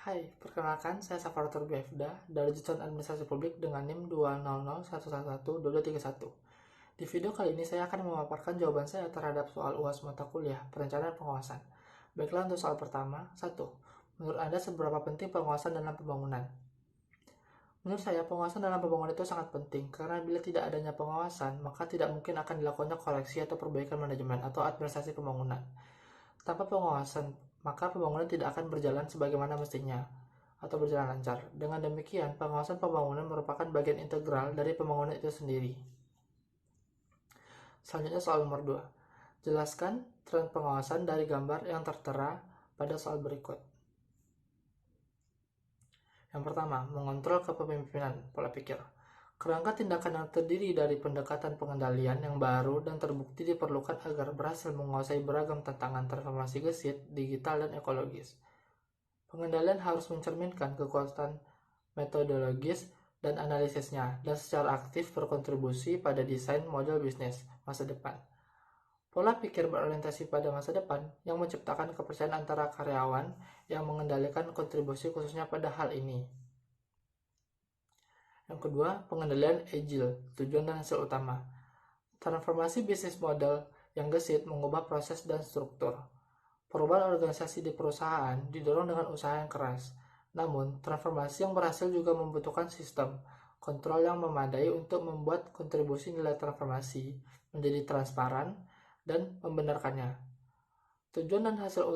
Hai, perkenalkan saya Safaratur Biafda dari Jurusan Administrasi Publik dengan NIM 20011112231. Di video kali ini saya akan memaparkan jawaban saya terhadap soal UAS mata kuliah Perencanaan Pengawasan. Baiklah untuk soal pertama, 1. Menurut Anda seberapa penting pengawasan dalam pembangunan? Menurut saya, pengawasan dalam pembangunan itu sangat penting karena bila tidak adanya pengawasan, maka tidak mungkin akan dilakukannya koreksi atau perbaikan manajemen atau administrasi pembangunan. Tanpa pengawasan, maka pembangunan tidak akan berjalan sebagaimana mestinya atau berjalan lancar. Dengan demikian, pengawasan pembangunan merupakan bagian integral dari pembangunan itu sendiri. Selanjutnya soal nomor 2. Jelaskan tren pengawasan dari gambar yang tertera pada soal berikut. Yang pertama, mengontrol kepemimpinan pola pikir. Kerangka tindakan yang terdiri dari pendekatan pengendalian yang baru dan terbukti diperlukan agar berhasil menguasai beragam tantangan transformasi gesit, digital, dan ekologis. Pengendalian harus mencerminkan kekuatan metodologis dan analisisnya, dan secara aktif berkontribusi pada desain model bisnis masa depan. Pola pikir berorientasi pada masa depan yang menciptakan kepercayaan antara karyawan yang mengendalikan kontribusi khususnya pada hal ini. Yang kedua, pengendalian agile, tujuan dan hasil utama. Transformasi bisnis model yang gesit mengubah proses dan struktur. Perubahan organisasi di perusahaan didorong dengan usaha yang keras. Namun, transformasi yang berhasil juga membutuhkan sistem kontrol yang memadai untuk membuat kontribusi nilai transformasi menjadi transparan dan membenarkannya. Tujuan dan hasil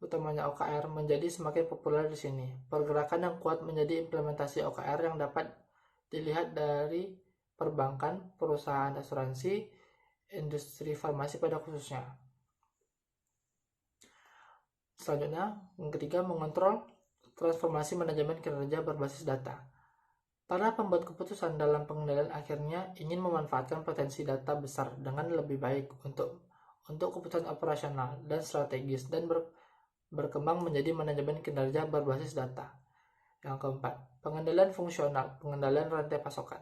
utamanya OKR menjadi semakin populer di sini. Pergerakan yang kuat menjadi implementasi OKR yang dapat dilihat dari perbankan, perusahaan asuransi, industri farmasi pada khususnya. Selanjutnya, yang ketiga, mengontrol transformasi manajemen kinerja berbasis data. Para pembuat keputusan dalam pengendalian akhirnya ingin memanfaatkan potensi data besar dengan lebih baik untuk keputusan operasional dan strategis dan berkembang menjadi manajemen kinerja berbasis data. Yang keempat, pengendalian fungsional, pengendalian rantai pasokan.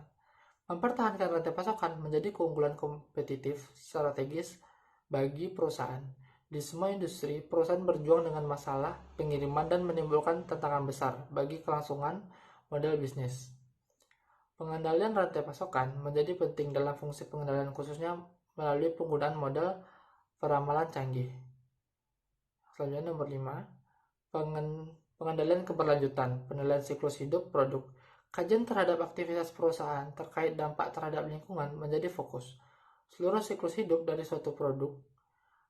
Mempertahankan rantai pasokan menjadi keunggulan kompetitif strategis bagi perusahaan. Di semua industri, perusahaan berjuang dengan masalah pengiriman dan menimbulkan tantangan besar bagi kelangsungan model bisnis. Pengendalian rantai pasokan menjadi penting dalam fungsi pengendalian khususnya melalui penggunaan model peramalan canggih. Selanjutnya nomor 5, pengendalian keberlanjutan, penilaian siklus hidup produk. Kajian terhadap aktivitas perusahaan terkait dampak terhadap lingkungan menjadi fokus. Seluruh siklus hidup dari suatu produk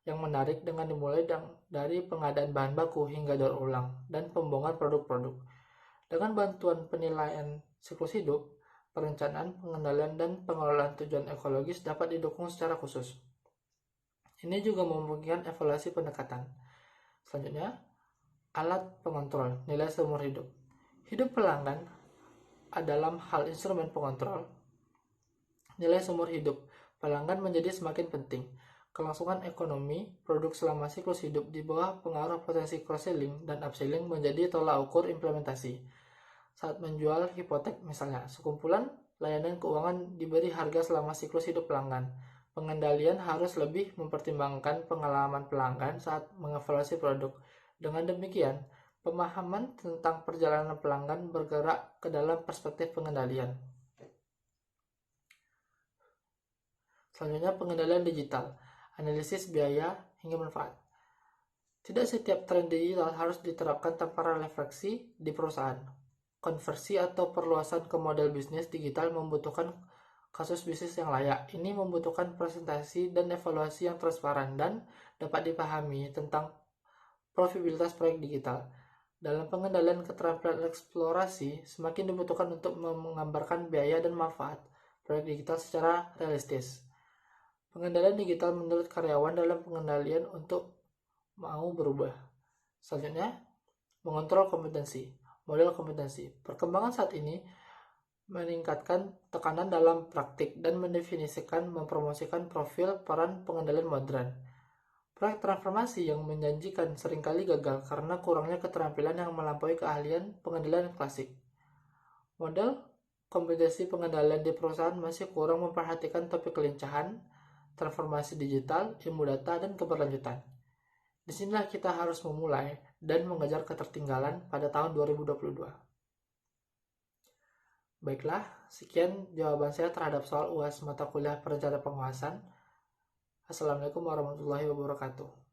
yang menarik dengan dimulai dari pengadaan bahan baku hingga daur ulang dan pembuangan produk-produk. Dengan bantuan penilaian siklus hidup, perencanaan, pengendalian, dan pengelolaan tujuan ekologis dapat didukung secara khusus. Ini juga memungkinkan evaluasi pendekatan. Selanjutnya, alat pengontrol nilai seumur hidup. Hidup pelanggan dalam hal instrumen pengontrol nilai seumur hidup pelanggan menjadi semakin penting. Kelangsungan ekonomi produk selama siklus hidup di bawah pengaruh potensi cross-selling dan upselling menjadi tolak ukur implementasi. Saat menjual hipotek misalnya, sekumpulan layanan keuangan diberi harga selama siklus hidup pelanggan. Pengendalian harus lebih mempertimbangkan pengalaman pelanggan saat mengevaluasi produk. Dengan demikian, pemahaman tentang perjalanan pelanggan bergerak ke dalam perspektif pengendalian. Selanjutnya, pengendalian digital, analisis biaya hingga manfaat. Tidak setiap tren digital harus diterapkan tanpa refleksi di perusahaan. Konversi atau perluasan ke model bisnis digital membutuhkan kasus bisnis yang layak. Ini membutuhkan presentasi dan evaluasi yang transparan dan dapat dipahami tentang profitabilitas proyek digital. Dalam pengendalian keterampilan eksplorasi, semakin dibutuhkan untuk menggambarkan biaya dan manfaat proyek digital secara realistis. Pengendalian digital menurut karyawan dalam pengendalian untuk mau berubah. Selanjutnya, mengontrol kompetensi. Model kompetensi. Perkembangan saat ini meningkatkan tekanan dalam praktik dan mendefinisikan mempromosikan profil peran pengendalian modern. Proyek transformasi yang menjanjikan seringkali gagal karena kurangnya keterampilan yang melampaui keahlian pengendalian klasik. Model kompetensi pengendalian di perusahaan masih kurang memperhatikan topik kelincahan, transformasi digital, ilmu data, dan keberlanjutan. Disinilah kita harus memulai dan mengejar ketertinggalan pada tahun 2022. Baiklah, sekian jawaban saya terhadap soal UAS mata kuliah perencanaan penguasaan. Assalamualaikum warahmatullahi wabarakatuh.